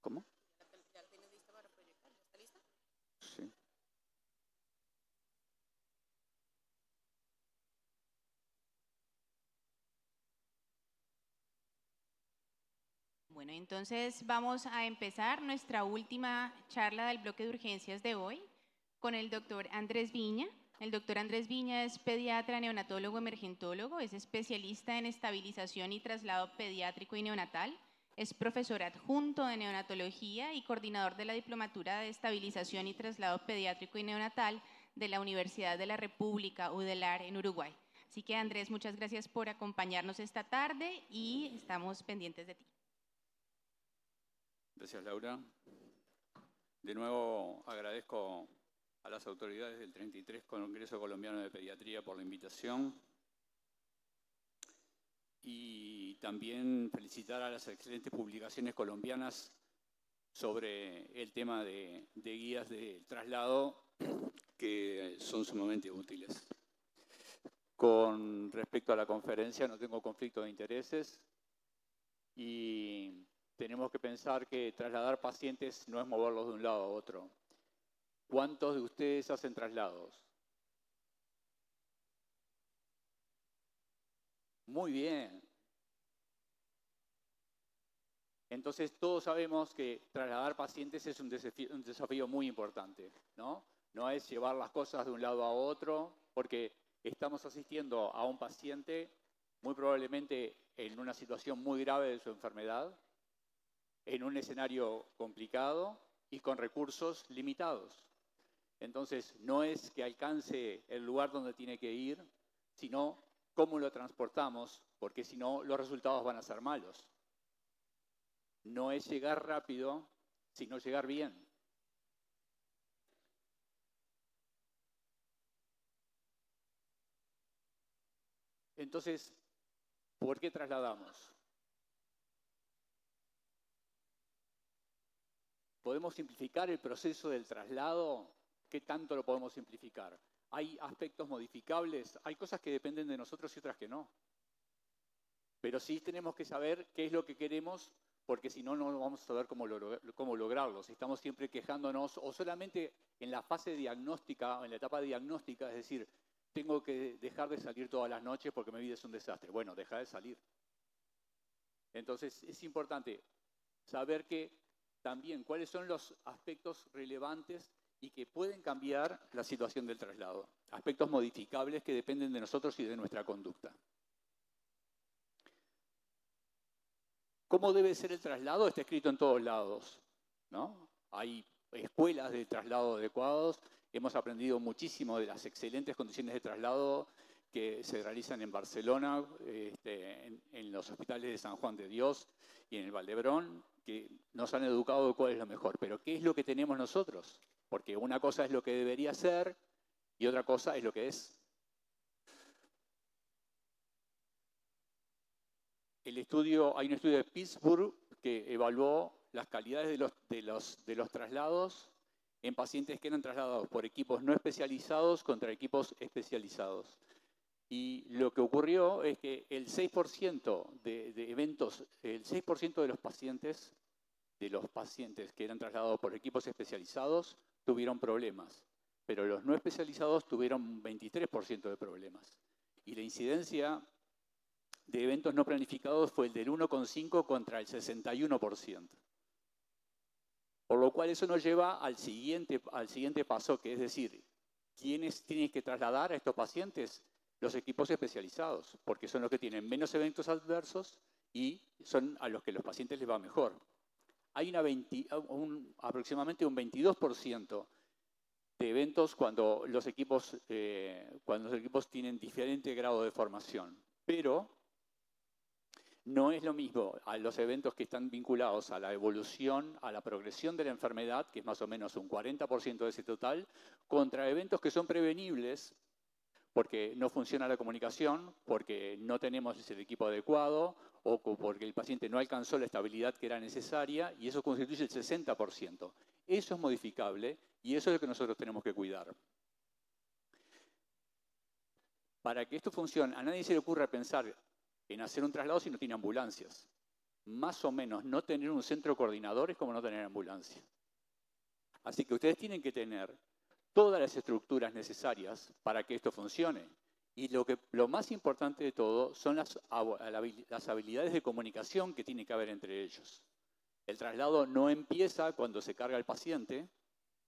¿Cómo? ¿Ya la tienes lista para proyectar? ¿Ya está lista? Sí. Bueno, entonces vamos a empezar nuestra última charla del bloque de urgencias de hoy con el doctor Andrés Viña. El doctor Andrés Viña es pediatra, neonatólogo, emergentólogo, es especialista en estabilización y traslado pediátrico y neonatal, es profesor adjunto de neonatología y coordinador de la diplomatura de estabilización y traslado pediátrico y neonatal de la Universidad de la República, UDELAR, en Uruguay. Así que Andrés, muchas gracias por acompañarnos esta tarde y estamos pendientes de ti. Gracias, Laura. De nuevo agradezco a las autoridades del 33 Congreso Colombiano de Pediatría por la invitación y también felicitar a las excelentes publicaciones colombianas sobre el tema de guías de traslado que son sumamente útiles. Con respecto a la conferencia, no tengo conflicto de intereses y tenemos que pensar que trasladar pacientes no es moverlos de un lado a otro. ¿Cuántos de ustedes hacen traslados? Muy bien. Entonces todos sabemos que trasladar pacientes es un desafío muy importante, ¿no? No es llevar las cosas de un lado a otro, porque estamos asistiendo a un paciente muy probablemente en una situación muy grave de su enfermedad, en un escenario complicado y con recursos limitados. Entonces, no es que alcance el lugar donde tiene que ir, sino cómo lo transportamos, porque si no, los resultados van a ser malos. No es llegar rápido, sino llegar bien. Entonces, ¿por qué trasladamos? ¿Podemos simplificar el proceso del traslado? ¿Qué tanto lo podemos simplificar? ¿Hay aspectos modificables? Hay cosas que dependen de nosotros y otras que no. Pero sí tenemos que saber qué es lo que queremos, porque si no, no vamos a saber cómo lograrlo. Si estamos siempre quejándonos o solamente en la fase diagnóstica, en la etapa diagnóstica, es decir, tengo que dejar de salir todas las noches porque mi vida es un desastre. Bueno, deja de salir. Entonces, es importante saber que también cuáles son los aspectos relevantes y que pueden cambiar la situación del traslado. Aspectos modificables que dependen de nosotros y de nuestra conducta. ¿Cómo debe ser el traslado? Está escrito en todos lados, ¿no? Hay escuelas de traslado adecuados. Hemos aprendido muchísimo de las excelentes condiciones de traslado que se realizan en Barcelona, en los hospitales de San Juan de Dios y en el Valdebrón, que nos han educado de cuál es lo mejor. Pero ¿qué es lo que tenemos nosotros? Porque una cosa es lo que debería ser y otra cosa es lo que es. Hay un estudio de Pittsburgh que evaluó las calidades de los traslados en pacientes que eran trasladados por equipos no especializados contra equipos especializados. Y lo que ocurrió es que el 6% de eventos, el 6% de los pacientes que eran trasladados por equipos especializados tuvieron problemas, pero los no especializados tuvieron 23% de problemas. Y la incidencia de eventos no planificados fue el del 1,5 contra el 61%. Por lo cual eso nos lleva al siguiente paso, que es decir, ¿quiénes tienen que trasladar a estos pacientes? Los equipos especializados, porque son los que tienen menos eventos adversos y son a los que los pacientes les va mejor. Hay aproximadamente un 22% de eventos cuando los equipos tienen diferente grado de formación, pero no es lo mismo a los eventos que están vinculados a la evolución, a la progresión de la enfermedad, que es más o menos un 40% de ese total, contra eventos que son prevenibles porque no funciona la comunicación, porque no tenemos el equipo adecuado o porque el paciente no alcanzó la estabilidad que era necesaria y eso constituye el 60%. Eso es modificable y eso es lo que nosotros tenemos que cuidar. Para que esto funcione, a nadie se le ocurra pensar en hacer un traslado si no tiene ambulancias. más o menos no tener un centro coordinador es como no tener ambulancia. Así que ustedes tienen que tener todas las estructuras necesarias para que esto funcione. Y lo más importante de todo son las habilidades de comunicación que tiene que haber entre ellos. El traslado no empieza cuando se carga el paciente,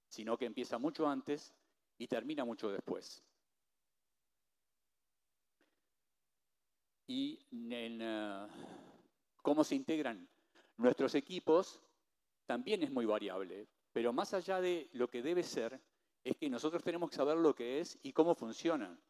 sino que empieza mucho antes y termina mucho después. Y cómo se integran nuestros equipos también es muy variable. Pero más allá de lo que debe ser, es que nosotros tenemos que saber lo que es y cómo funcionan.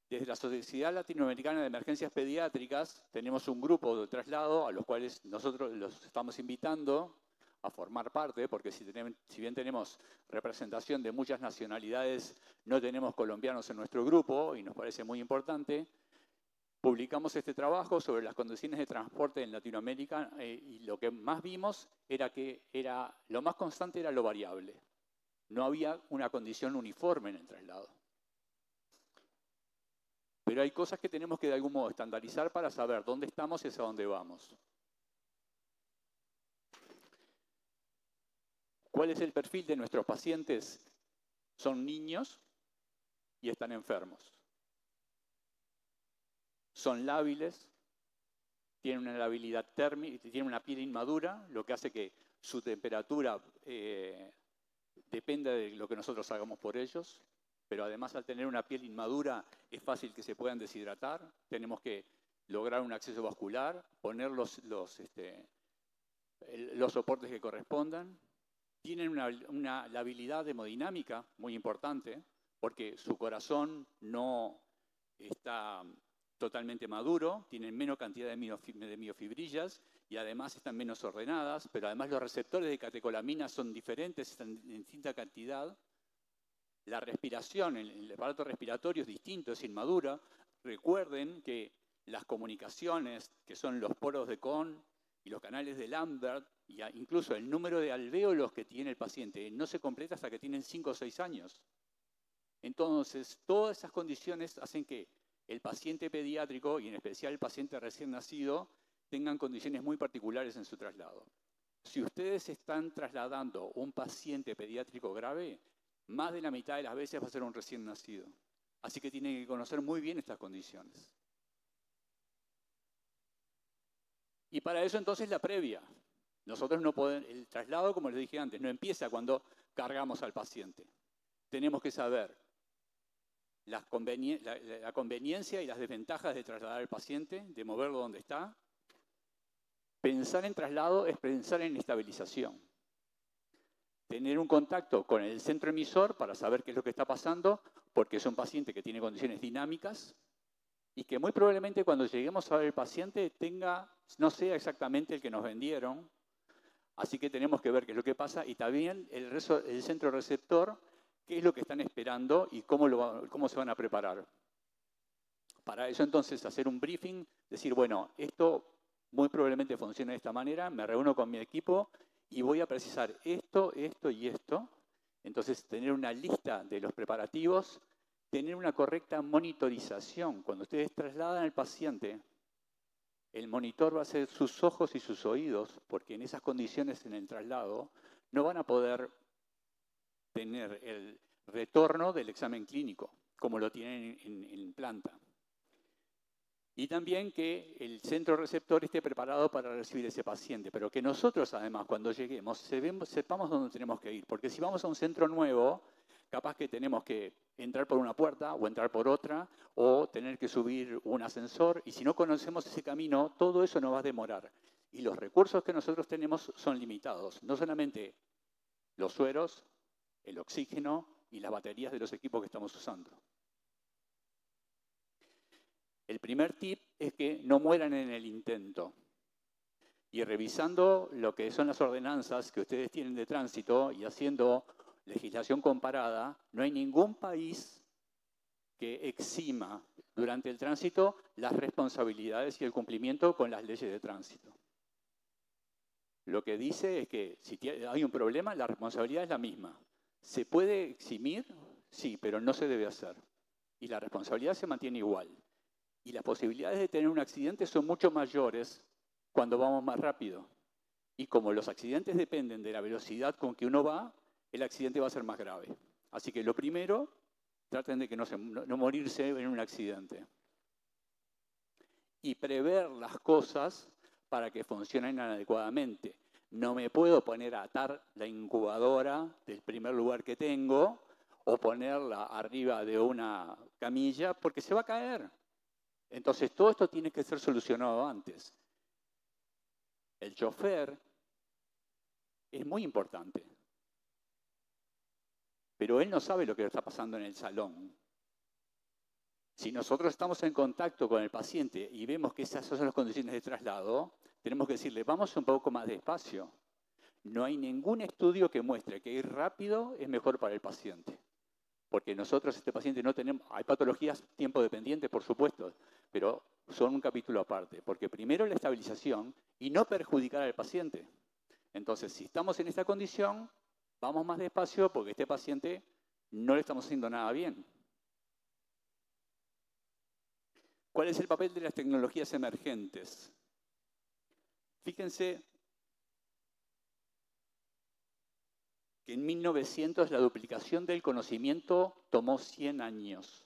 Desde la Sociedad Latinoamericana de Emergencias Pediátricas tenemos un grupo de traslado a los cuales nosotros los estamos invitando a formar parte, porque si bien tenemos representación de muchas nacionalidades, no tenemos colombianos en nuestro grupo y nos parece muy importante. Publicamos este trabajo sobre las condiciones de transporte en Latinoamérica y lo que más vimos era que lo más constante era lo variable. No había una condición uniforme en el traslado. Pero hay cosas que tenemos que de algún modo estandarizar para saber dónde estamos y hacia dónde vamos. ¿Cuál es el perfil de nuestros pacientes? Son niños y están enfermos. Son lábiles, tienen una labilidad térmica, tienen una piel inmadura, lo que hace que su temperatura dependa de lo que nosotros hagamos por ellos. Pero además al tener una piel inmadura es fácil que se puedan deshidratar. Tenemos que lograr un acceso vascular, poner los soportes que correspondan. Tienen una labilidad hemodinámica muy importante porque su corazón no está totalmente maduro, tienen menos cantidad de miofibrillas y además están menos ordenadas, pero además los receptores de catecolamina son diferentes, están en distinta cantidad. La respiración, el aparato respiratorio es distinto, es inmadura. Recuerden que las comunicaciones, que son los poros de Kohn y los canales de Lambert, y incluso el número de alvéolos que tiene el paciente, no se completa hasta que tienen 5 o 6 años. Entonces, todas esas condiciones hacen que el paciente pediátrico, y en especial el paciente recién nacido, tengan condiciones muy particulares en su traslado. Si ustedes están trasladando un paciente pediátrico grave, más de la mitad de las veces va a ser un recién nacido. Así que tienen que conocer muy bien estas condiciones. Y para eso entonces la previa. Nosotros no podemos, el traslado, como les dije antes, no empieza cuando cargamos al paciente. Tenemos que saber la conveniencia y las desventajas de trasladar al paciente, de moverlo donde está. Pensar en traslado es pensar en estabilización. Tener un contacto con el centro emisor para saber qué es lo que está pasando, porque es un paciente que tiene condiciones dinámicas y que muy probablemente cuando lleguemos a ver el paciente no sea exactamente el que nos vendieron. Así que tenemos que ver qué es lo que pasa y también el centro receptor, qué es lo que están esperando y cómo se van a preparar. Para eso entonces hacer un briefing, decir, bueno, esto muy probablemente funciona de esta manera, me reúno con mi equipo y voy a precisar esto, esto y esto. Entonces, tener una lista de los preparativos, tener una correcta monitorización. Cuando ustedes trasladan al paciente, el monitor va a ser sus ojos y sus oídos, porque en esas condiciones en el traslado no van a poder tener el retorno del examen clínico, como lo tienen en planta. Y también que el centro receptor esté preparado para recibir ese paciente, pero que nosotros además cuando lleguemos sepamos dónde tenemos que ir, porque si vamos a un centro nuevo, capaz que tenemos que entrar por una puerta o entrar por otra, o tener que subir un ascensor, y si no conocemos ese camino, todo eso nos va a demorar. Y los recursos que nosotros tenemos son limitados, no solamente los sueros, el oxígeno y las baterías de los equipos que estamos usando. El primer tip es que no mueran en el intento. Y revisando lo que son las ordenanzas que ustedes tienen de tránsito y haciendo legislación comparada, no hay ningún país que exima durante el tránsito las responsabilidades y el cumplimiento con las leyes de tránsito. Lo que dice es que si hay un problema, la responsabilidad es la misma. ¿Se puede eximir? Sí, pero no se debe hacer. Y la responsabilidad se mantiene igual. Y las posibilidades de tener un accidente son mucho mayores cuando vamos más rápido. Y como los accidentes dependen de la velocidad con que uno va, el accidente va a ser más grave. Así que lo primero, traten de que no morirse en un accidente. Y prever las cosas para que funcionen adecuadamente. No me puedo poner a atar la incubadora del primer lugar que tengo o ponerla arriba de una camilla porque se va a caer. Entonces, todo esto tiene que ser solucionado antes. El chofer es muy importante, pero él no sabe lo que está pasando en el salón. Si nosotros estamos en contacto con el paciente y vemos que esas son las condiciones de traslado, tenemos que decirle, vamos un poco más despacio. No hay ningún estudio que muestre que ir rápido es mejor para el paciente. Porque nosotros, este paciente, no tenemos... Hay patologías tiempo dependientes, por supuesto, pero son un capítulo aparte. Porque primero la estabilización y no perjudicar al paciente. Entonces, si estamos en esta condición, vamos más despacio porque este paciente no le estamos haciendo nada bien. ¿Cuál es el papel de las tecnologías emergentes? Fíjense que en 1900 la duplicación del conocimiento tomó 100 años.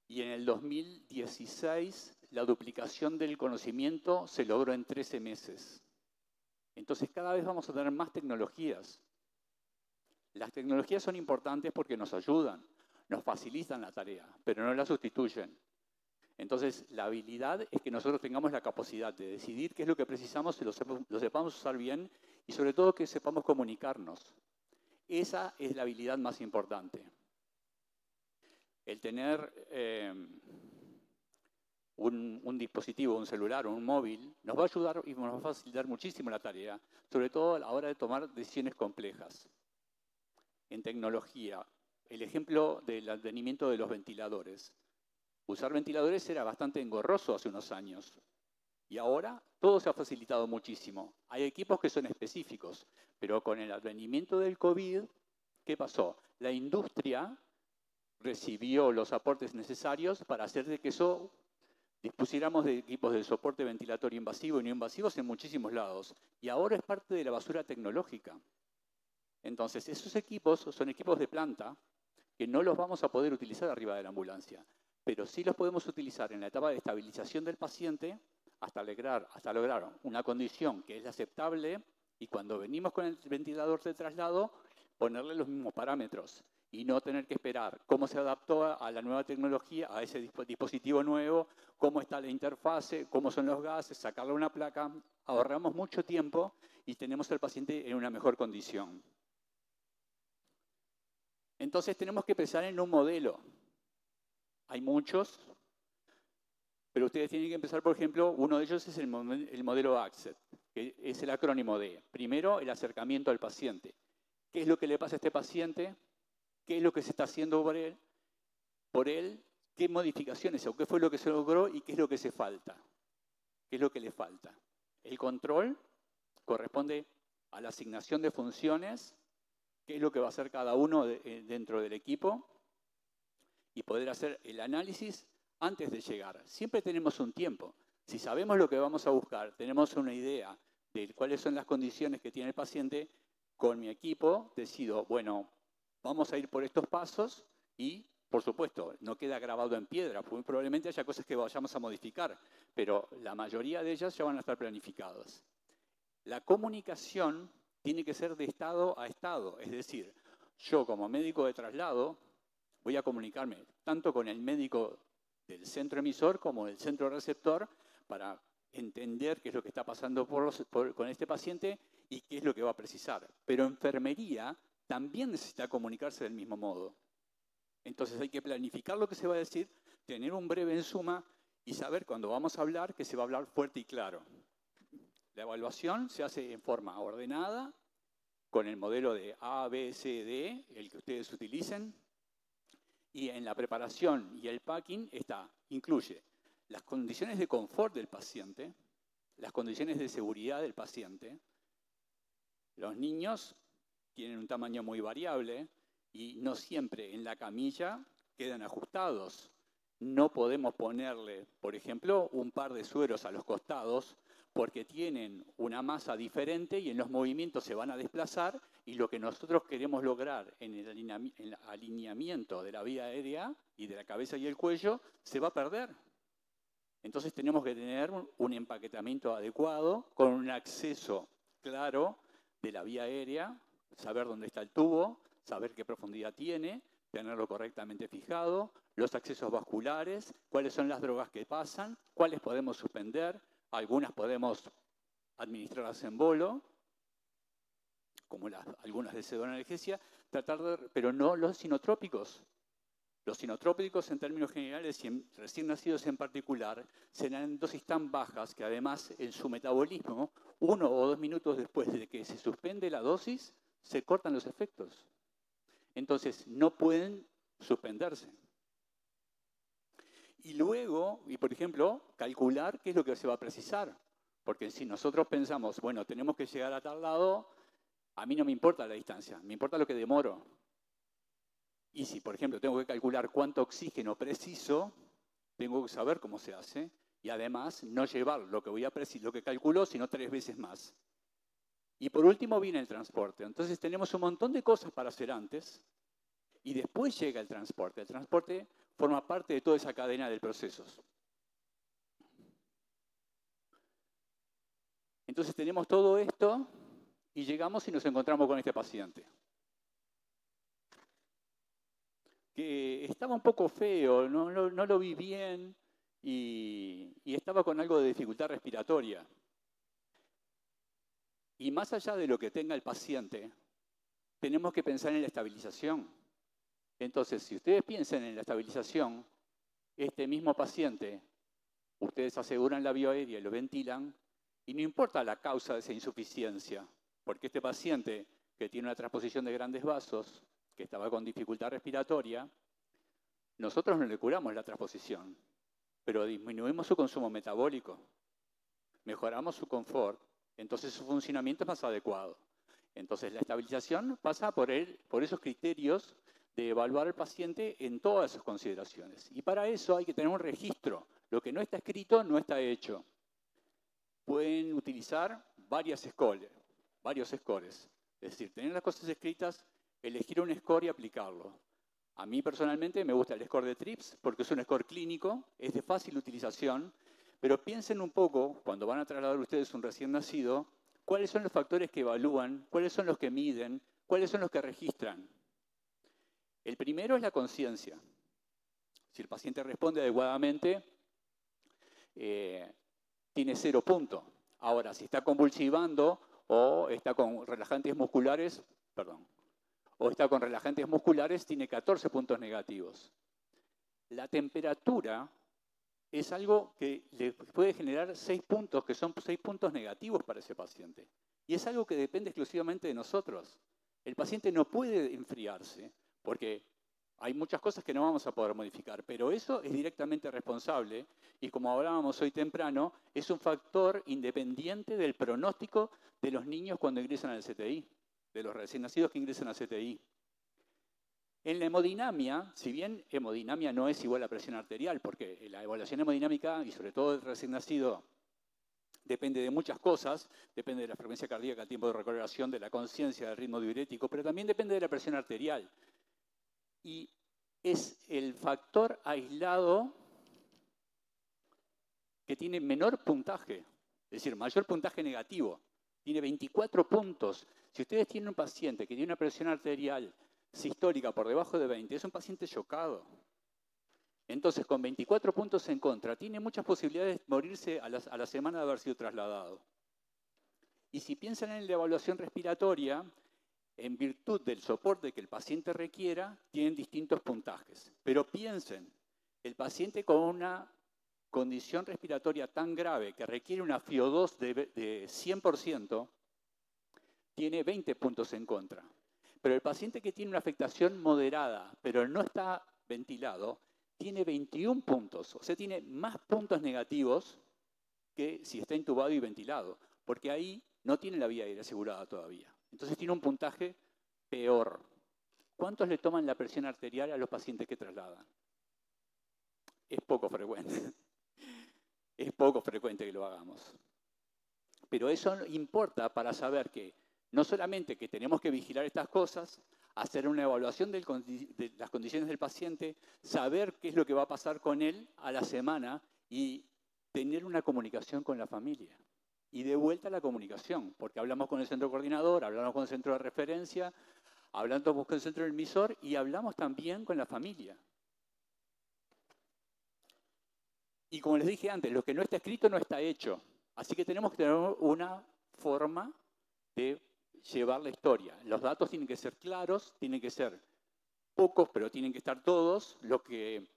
Y en el 2016 la duplicación del conocimiento se logró en 13 meses. Entonces cada vez vamos a tener más tecnologías. Las tecnologías son importantes porque nos ayudan, nos facilitan la tarea, pero no la sustituyen. Entonces, la habilidad es que nosotros tengamos la capacidad de decidir qué es lo que precisamos y lo sepamos usar bien y sobre todo que sepamos comunicarnos. Esa es la habilidad más importante. El tener un dispositivo, un celular o un móvil nos va a ayudar y nos va a facilitar muchísimo la tarea, sobre todo a la hora de tomar decisiones complejas. En tecnología, el ejemplo del mantenimiento de los ventiladores. Usar ventiladores era bastante engorroso hace unos años y ahora todo se ha facilitado muchísimo. Hay equipos que son específicos, pero con el advenimiento del COVID, ¿qué pasó? La industria recibió los aportes necesarios para hacer de que eso dispusiéramos de equipos de soporte ventilatorio invasivo y no invasivos en muchísimos lados. Y ahora es parte de la basura tecnológica. Entonces, esos equipos son equipos de planta que no los vamos a poder utilizar arriba de la ambulancia, pero sí los podemos utilizar en la etapa de estabilización del paciente hasta lograr una condición que es aceptable y cuando venimos con el ventilador de traslado, ponerle los mismos parámetros y no tener que esperar cómo se adaptó a la nueva tecnología, a ese dispositivo nuevo, cómo está la interfase, cómo son los gases, sacarle una placa. Ahorramos mucho tiempo y tenemos al paciente en una mejor condición. Entonces tenemos que pensar en un modelo. Hay muchos, pero ustedes tienen que empezar, por ejemplo, uno de ellos es el modelo ACCET, que es el acrónimo de, primero, el acercamiento al paciente. ¿Qué es lo que le pasa a este paciente? ¿Qué es lo que se está haciendo por él? ¿Qué modificaciones o qué fue lo que se logró y qué es lo que se falta? ¿Qué es lo que le falta? El control corresponde a la asignación de funciones, qué es lo que va a hacer cada uno dentro del equipo y poder hacer el análisis antes de llegar. Siempre tenemos un tiempo. Si sabemos lo que vamos a buscar, tenemos una idea de cuáles son las condiciones que tiene el paciente, con mi equipo decido, bueno, vamos a ir por estos pasos y, por supuesto, no queda grabado en piedra. Muy probablemente haya cosas que vayamos a modificar, pero la mayoría de ellas ya van a estar planificadas. La comunicación tiene que ser de estado a estado, es decir, yo como médico de traslado voy a comunicarme tanto con el médico del centro emisor como del centro receptor para entender qué es lo que está pasando con este paciente y qué es lo que va a precisar. Pero enfermería también necesita comunicarse del mismo modo. Entonces hay que planificar lo que se va a decir, tener un breve en suma y saber cuando vamos a hablar que se va a hablar fuerte y claro. La evaluación se hace en forma ordenada, con el modelo de A, B, C, D, el que ustedes utilicen. Y en la preparación y el packing incluye las condiciones de confort del paciente, las condiciones de seguridad del paciente. Los niños tienen un tamaño muy variable y no siempre en la camilla quedan ajustados. no podemos ponerle, por ejemplo, un par de sueros a los costados porque tienen una masa diferente y en los movimientos se van a desplazar y lo que nosotros queremos lograr en el alineamiento de la vía aérea y de la cabeza y el cuello se va a perder. Entonces tenemos que tener un empaquetamiento adecuado con un acceso claro de la vía aérea, saber dónde está el tubo, saber qué profundidad tiene, tenerlo correctamente fijado, los accesos vasculares, cuáles son las drogas que pasan, cuáles podemos suspender, algunas podemos administrarlas en bolo, como algunas de pseudoanalgesia, pero no los sinotrópicos. Los sinotrópicos, en términos generales, y en recién nacidos en particular, serán en dosis tan bajas que además en su metabolismo, 1 o 2 minutos después de que se suspende la dosis, se cortan los efectos. Entonces, no pueden suspenderse. Y luego, por ejemplo, calcular qué es lo que se va a precisar. Porque si nosotros pensamos, bueno, tenemos que llegar a tal lado, a mí no me importa la distancia, me importa lo que demoro. Y si, por ejemplo, tengo que calcular cuánto oxígeno preciso, tengo que saber cómo se hace y además no llevar lo que calculo, sino 3 veces más. Y por último viene el transporte. Entonces tenemos un montón de cosas para hacer antes y después llega el transporte. El transporte forma parte de toda esa cadena de procesos. Entonces tenemos todo esto y llegamos y nos encontramos con este paciente. Que estaba un poco feo, no lo vi bien y estaba con algo de dificultad respiratoria. Y más allá de lo que tenga el paciente, tenemos que pensar en la estabilización. Entonces, si ustedes piensan en la estabilización, este mismo paciente, ustedes aseguran la vía aérea y lo ventilan, y no importa la causa de esa insuficiencia, porque este paciente que tiene una transposición de grandes vasos, que estaba con dificultad respiratoria, nosotros no le curamos la transposición, pero disminuimos su consumo metabólico, mejoramos su confort, entonces su funcionamiento es más adecuado. Entonces la estabilización pasa por esos criterios de evaluar al paciente en todas sus consideraciones. Y para eso hay que tener un registro. Lo que no está escrito no está hecho. Pueden utilizar varios scores. Es decir, tener las cosas escritas, elegir un score y aplicarlo. A mí personalmente me gusta el score de TRIPS porque es un score clínico, es de fácil utilización, pero piensen un poco, cuando van a trasladar ustedes un recién nacido, cuáles son los factores que evalúan, cuáles son los que miden, cuáles son los que registran. El primero es la conciencia. Si el paciente responde adecuadamente, tiene 0 puntos. Ahora, si está convulsivando o está con relajantes musculares, tiene 14 puntos negativos. La temperatura es algo que le puede generar 6 puntos, que son 6 puntos negativos para ese paciente. Y es algo que depende exclusivamente de nosotros. El paciente no puede enfriarse, porque hay muchas cosas que no vamos a poder modificar, pero eso es directamente responsable y como hablábamos hoy temprano, es un factor independiente del pronóstico de los niños cuando ingresan al CTI, de los recién nacidos que ingresan al CTI. En la hemodinamia, si bien hemodinamia no es igual a presión arterial, porque la evaluación hemodinámica, y sobre todo del recién nacido, depende de muchas cosas, depende de la frecuencia cardíaca, el tiempo de recuperación, de la conciencia, del ritmo diurético, pero también depende de la presión arterial. Y es el factor aislado que tiene menor puntaje, es decir, mayor puntaje negativo. Tiene 24 puntos. Si ustedes tienen un paciente que tiene una presión arterial sistólica por debajo de 20, es un paciente chocado. Entonces, con 24 puntos en contra, tiene muchas posibilidades de morirse a la semana de haber sido trasladado. Y si piensan en la evaluación respiratoria, en virtud del soporte que el paciente requiera, tienen distintos puntajes. Pero piensen, el paciente con una condición respiratoria tan grave que requiere una FiO2 de 100%, tiene 20 puntos en contra. Pero el paciente que tiene una afectación moderada, pero no está ventilado, tiene 21 puntos. O sea, tiene más puntos negativos que si está intubado y ventilado, porque ahí no tiene la vía aérea asegurada todavía. Entonces tiene un puntaje peor. ¿Cuántos le toman la presión arterial a los pacientes que trasladan? es poco frecuente. Es poco frecuente que lo hagamos. Pero eso importa para saber que no solamente que tenemos que vigilar estas cosas, hacer una evaluación de las condiciones del paciente, saber qué es lo que va a pasar con él a la semana y tener una comunicación con la familia. Y de vuelta la comunicación, porque hablamos con el centro coordinador, hablamos con el centro de referencia, hablamos con el centro emisor y hablamos también con la familia. Y como les dije antes, lo que no está escrito no está hecho. Así que tenemos que tener una forma de llevar la historia. Los datos tienen que ser claros, tienen que ser pocos, pero tienen que estar todos, lo que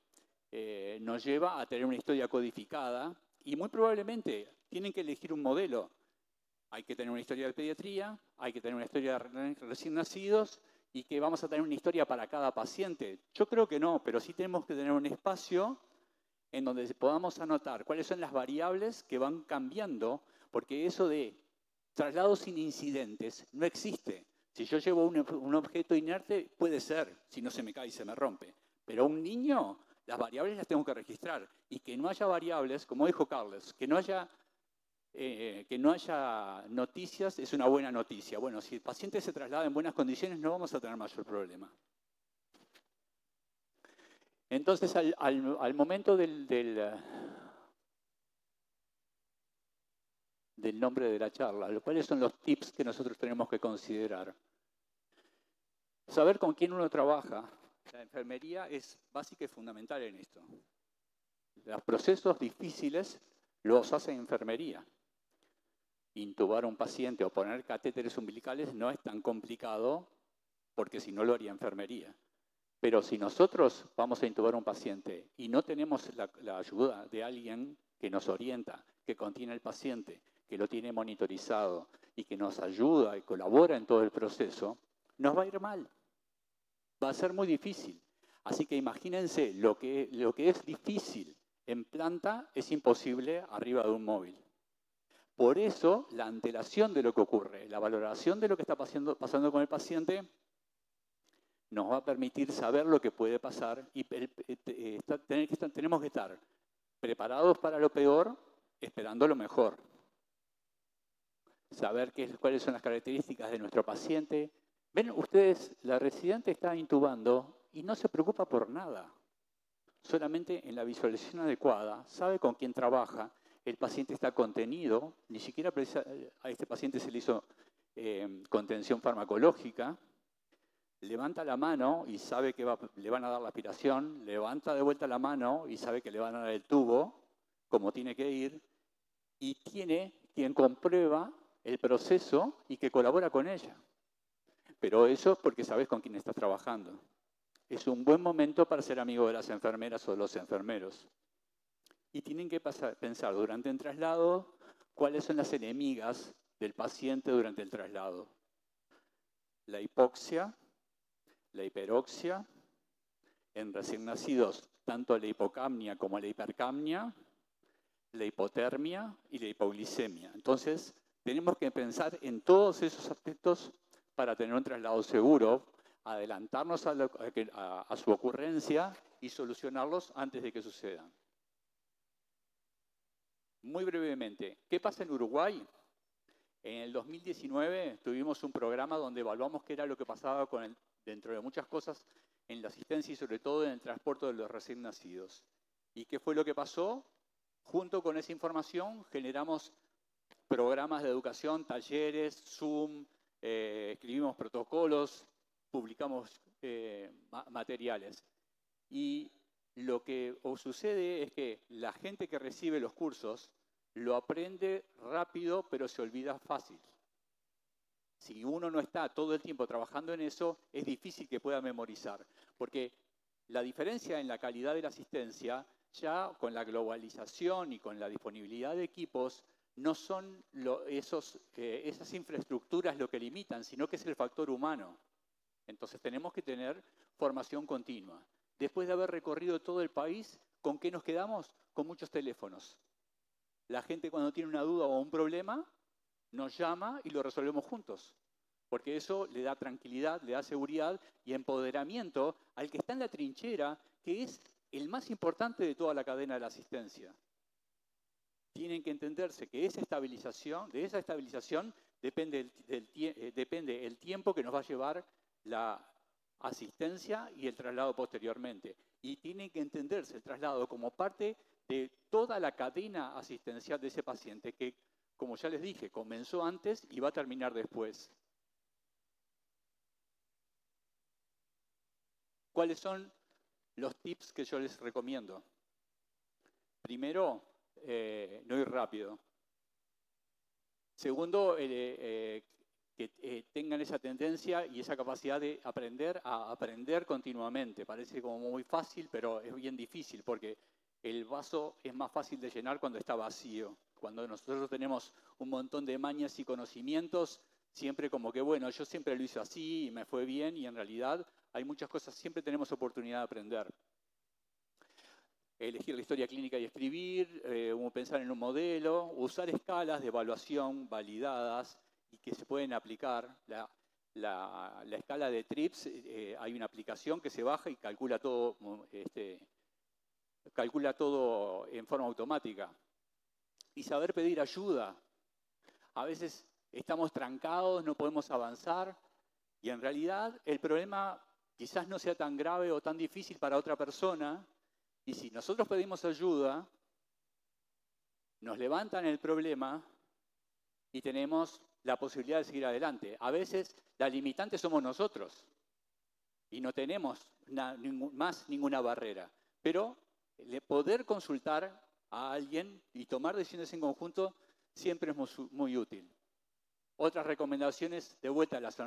nos lleva a tener una historia codificada. Y muy probablemente tienen que elegir un modelo. Hay que tener una historia de pediatría, hay que tener una historia de recién nacidos y que vamos a tener una historia para cada paciente. Yo creo que no, pero sí tenemos que tener un espacio en donde podamos anotar cuáles son las variables que van cambiando, porque eso de traslados sin incidentes no existe. Si yo llevo un objeto inerte, puede ser, si no se me cae y se me rompe. Pero un niño, las variables las tengo que registrar. Y que no haya variables, como dijo Carlos, que no haya noticias es una buena noticia. Bueno, si el paciente se traslada en buenas condiciones, no vamos a tener mayor problema. Entonces, al momento del nombre de la charla, ¿cuáles son los tips que nosotros tenemos que considerar? Saber con quién uno trabaja. La enfermería es básica y fundamental en esto. Los procesos difíciles los hace enfermería. Intubar a un paciente o poner catéteres umbilicales no es tan complicado, porque si no lo haría enfermería. Pero si nosotros vamos a intubar a un paciente y no tenemos la ayuda de alguien que nos orienta, que contiene al paciente, que lo tiene monitorizado y que nos ayuda y colabora en todo el proceso, nos va a ir mal. Va a ser muy difícil. Así que imagínense, lo que es difícil en planta es imposible arriba de un móvil. Por eso, la antelación de lo que ocurre, la valoración de lo que está pasando con el paciente, nos va a permitir saber lo que puede pasar y tenemos que estar preparados para lo peor, esperando lo mejor. Saber cuáles son las características de nuestro paciente. Ven ustedes, la residente está intubando y no se preocupa por nada. Solamente en la visualización adecuada, sabe con quién trabaja, el paciente está contenido, ni siquiera a este paciente se le hizo contención farmacológica. Levanta la mano y sabe que le van a dar la aspiración, levanta de vuelta la mano y sabe que le van a dar el tubo, como tiene que ir, y tiene quien comprueba el proceso y que colabora con ella. Pero eso es porque sabes con quién estás trabajando. Es un buen momento para ser amigo de las enfermeras o de los enfermeros. Y tienen que pensar durante el traslado cuáles son las enemigas del paciente durante el traslado. La hipoxia, la hiperoxia, en recién nacidos, tanto la hipocapnia como la hipercapnia, la hipotermia y la hipoglicemia. Entonces, tenemos que pensar en todos esos aspectos para tener un traslado seguro, adelantarnos a su ocurrencia y solucionarlos antes de que sucedan. Muy brevemente, ¿qué pasa en Uruguay? En el 2019 tuvimos un programa donde evaluamos qué era lo que pasaba dentro de muchas cosas en la asistencia y sobre todo en el transporte de los recién nacidos. ¿Y qué fue lo que pasó? Junto con esa información generamos programas de educación, talleres, Zoom, escribimos protocolos, publicamos materiales. Y lo que sucede es que la gente que recibe los cursos lo aprende rápido, pero se olvida fácil. Si uno no está todo el tiempo trabajando en eso, es difícil que pueda memorizar, porque la diferencia en la calidad de la asistencia, ya con la globalización y con la disponibilidad de equipos, no son esas infraestructuras lo que limitan, sino que es el factor humano. Entonces tenemos que tener formación continua. Después de haber recorrido todo el país, ¿con qué nos quedamos? Con muchos teléfonos. La gente cuando tiene una duda o un problema, nos llama y lo resolvemos juntos. Porque eso le da tranquilidad, le da seguridad y empoderamiento al que está en la trinchera, que es el más importante de toda la cadena de la asistencia. Tienen que entenderse que de esa estabilización depende el tiempo que nos va a llevar la asistencia y el traslado posteriormente. Y tiene que entenderse el traslado como parte de toda la cadena asistencial de ese paciente que, como ya les dije, comenzó antes y va a terminar después. ¿Cuáles son los tips que yo les recomiendo? Primero, no ir rápido. Segundo, que tengan esa tendencia y esa capacidad de aprender a aprender continuamente. Parece como muy fácil, pero es bien difícil porque el vaso es más fácil de llenar cuando está vacío. Cuando nosotros tenemos un montón de mañas y conocimientos, siempre como que, bueno, yo siempre lo hice así y me fue bien, y en realidad hay muchas cosas, siempre tenemos oportunidad de aprender. Elegir la historia clínica y escribir, pensar en un modelo, usar escalas de evaluación validadas y que se pueden aplicar. La escala de TRIPS, hay una aplicación que se baja y calcula todo en forma automática. Y saber pedir ayuda. A veces estamos trancados, no podemos avanzar, y en realidad el problema quizás no sea tan grave o tan difícil para otra persona, y si nosotros pedimos ayuda, nos levantan el problema y tenemos la posibilidad de seguir adelante. A veces la limitante somos nosotros y no tenemos más ninguna barrera, pero poder consultar a alguien y tomar decisiones en conjunto siempre es muy útil. Otras recomendaciones, de vuelta a las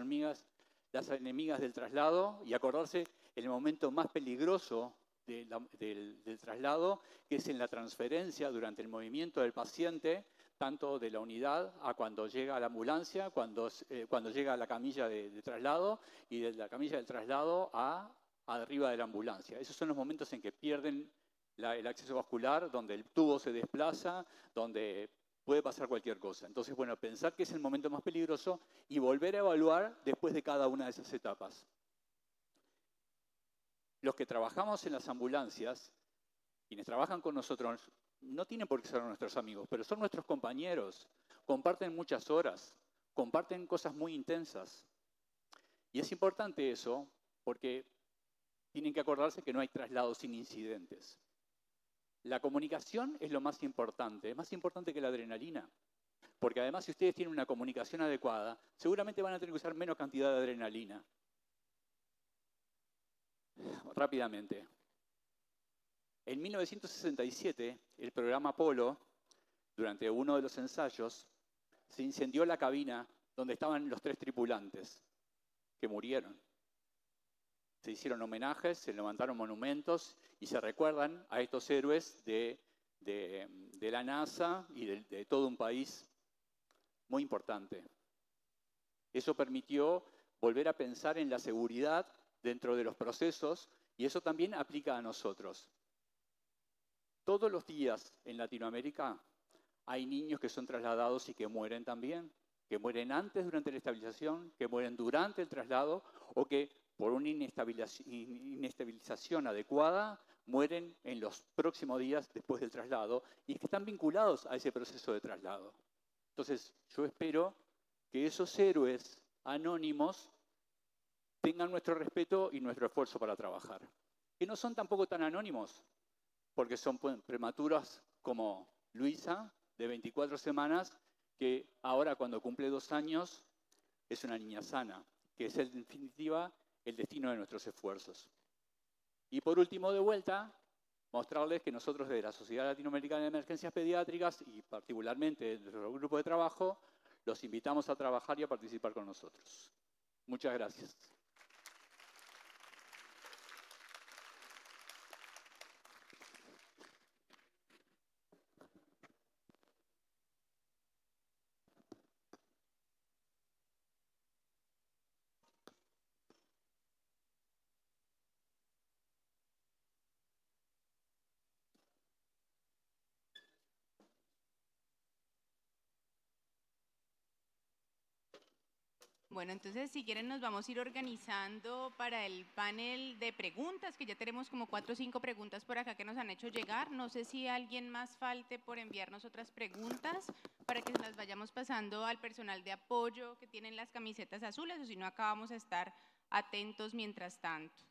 enemigas del traslado, y acordarse el momento más peligroso del traslado, que es en la transferencia durante el movimiento del paciente, tanto de la unidad a cuando llega a la ambulancia, cuando llega a la camilla de traslado, y de la camilla del traslado a arriba de la ambulancia. Esos son los momentos en que pierden el acceso vascular, donde el tubo se desplaza, donde puede pasar cualquier cosa. Entonces, bueno, pensar que es el momento más peligroso y volver a evaluar después de cada una de esas etapas. Los que trabajamos en las ambulancias, quienes trabajan con nosotros, no tienen por qué ser nuestros amigos, pero son nuestros compañeros, comparten muchas horas, comparten cosas muy intensas. Y es importante eso porque tienen que acordarse que no hay traslados sin incidentes. La comunicación es lo más importante, es más importante que la adrenalina. Porque además, si ustedes tienen una comunicación adecuada, seguramente van a tener que usar menos cantidad de adrenalina. Rápidamente. En 1967, el programa Apolo, durante uno de los ensayos, se incendió la cabina donde estaban los 3 tripulantes que murieron. Se hicieron homenajes, se levantaron monumentos y se recuerdan a estos héroes de la NASA y de todo un país muy importante. Eso permitió volver a pensar en la seguridad dentro de los procesos, y eso también aplica a nosotros. Todos los días en Latinoamérica hay niños que son trasladados y que mueren también, que mueren antes durante la estabilización, que mueren durante el traslado, o que por una inestabilización adecuada mueren en los próximos días después del traslado, y que están vinculados a ese proceso de traslado. Entonces, yo espero que esos héroes anónimos tengan nuestro respeto y nuestro esfuerzo para trabajar. Que no son tampoco tan anónimos, porque son prematuras como Luisa, de 24 semanas, que ahora cuando cumple 2 años es una niña sana, que es en definitiva el destino de nuestros esfuerzos. Y por último, de vuelta, mostrarles que nosotros desde la Sociedad Latinoamericana de Emergencias Pediátricas, y particularmente de nuestro grupo de trabajo, los invitamos a trabajar y a participar con nosotros. Muchas gracias. Bueno, entonces si quieren nos vamos a ir organizando para el panel de preguntas, que ya tenemos como 4 o 5 preguntas por acá que nos han hecho llegar. No sé si alguien más falte por enviarnos otras preguntas para que las vayamos pasando al personal de apoyo que tienen las camisetas azules, o si no acá vamos a estar atentos mientras tanto.